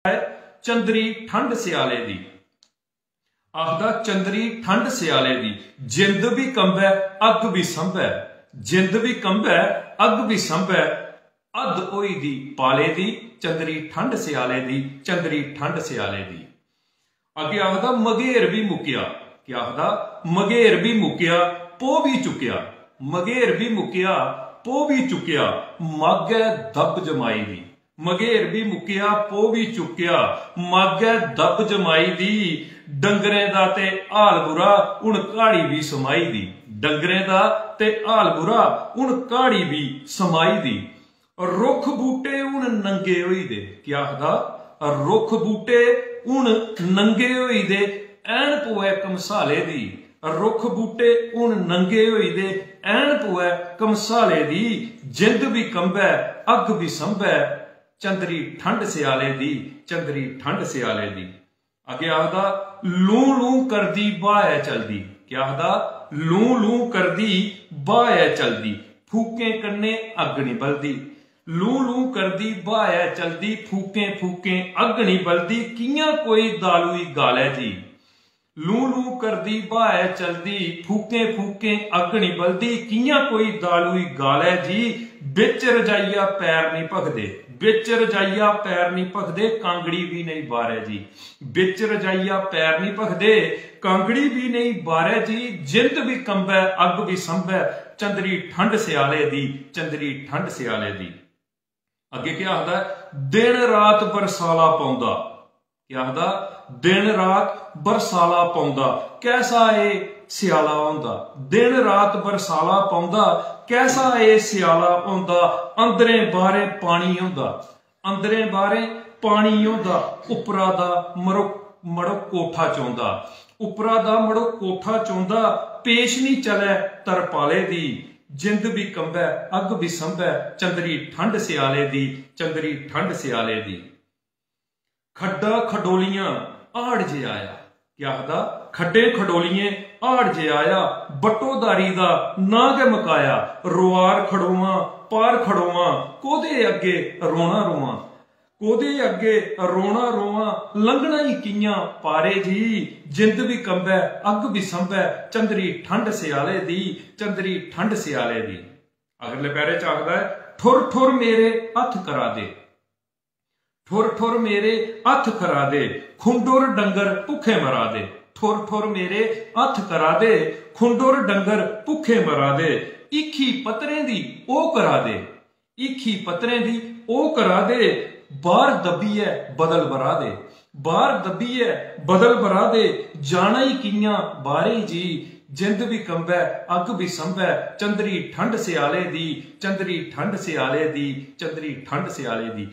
है चंदरी ठंड सियाले दी। आखदा चंदरी ठंड सियाले दी, जिंद भी कंबे अग भी संभै, जिंद भी कंबे अग भी संभै, अध होई दी पाले दी, चंदरी ठंड सियाले दी, चंदरी ठंड सियाले दी। अगे आखदा मघेर भी मुक्या, क्या आखदा मघेर भी मुक्या पो भी चुक्या, मघेर भी मुक्या पो भी चुक्या, मागे दब जमाई दी। मघेर भी मुक्या पो भी चुक्या, मागे दब जमाई दी, डंगरें दा ते हाल बुरा हुण घाड़ी भी समाई दी, डंगरें दा ते हाल बुरा हुण घाड़ी भी समाई दी। रुख बूटे हुण नंगे होई दे, क्या आखदा रुख बूटे हुण नंगे होई दे, ऐन पवै कमसाले दी, रुख बूटे हुण नंगे होई दे, ऐन पवै कमसाले दी, जिंद भी कंबै अग भी संभै, चंदरी ठंड सियाले दी, चंदरी ठंड सियाले दी। अगे आखदा लूं लूं करदी बाह् चलदी, क्या आखदा लूं लूं करदी बाह् चलदी, फूकें कन्ने अग नहीं बलदी, लूं लूं करदी बाह् चलदी, फूकें फूकें अग नहीं बलदी, कियां कोई दालूई गालै जी। लूं लूं करदी बाह् चलदी, फूकें फूकें अग नहीं बलदी, कियां कोई दालूई गालै जी, बिच रजाइया पैर नहीं भखदे, बिच रजाइया पैर नहीं भखदे, कांगड़ी भी नहीं बारै जी, बिच रजाइया पैर नहीं भखदे, कांगड़ी भी नहीं बारै जी, जिंद भी कंबै अग भी संभै, चंदरी ठंड सियाले दी, चंदरी ठंड सियाले दी। अगे क्या आखदा दिन रात बरसाला पौंदा, क्या आखदा दिन रात बरसाला पौंदा, कैसा ए सियाला होंदा, दिन रात बरसाला पौंदा, कैसा ए सियाला होंदा, अंदरें बाहरें पानी होंदा, अंदरें बाहरें पानी होंदा, उपरा दा मड़ो कोठा चौंदा, उपरा दा मड़ो कोठा चौंदा, पेश नहीं चलै तरपाले दी, जिंद भी कंबै अग भी संभै, चंदरी ठंड सियाले दी, चंदरी ठंड सियाले दी। खड्डा खडोलियां आड़ जे आया, क्या आखदा खड्डे खडोलिए आड़ जे आया, बटोदारी दा ना गै मकाया, रोआर खड़ोवां पार खड़ोवां, कोदे अगे रोना रोवां, कोदे अगे रोना रोवां, लंघना ही कियां पारे जी, जिंद भी कंबै अग भी संभै, चंदरी ठंड सियाले दी, चंदरी ठंड सियाले दी। अगले पैरे च आखदा है ठुर ठुर मेरे हथ करा दे, ठुर ठुर मेरे हथ करा दे, खुंडुर डंगर भुखे मरा दे, ठुर ठुर मेरे हथ करा दे, खुंडुर डंगर भुखे मरा दे, ईखी पत्तरें दी ओ करा दे, ईखी पत्तरें दी ओ करा दे, बाहर दब्बीए बदल बरा दे, बाहर दब्बीए बदल बरा दे, जाना ही कियां बारे जी, जिंद भी कंबै अग भी संभै, चंदरी ठंड सियाले दी, चंदरी ठंड सियाले दी, चंदरी ठंड सियाले दी।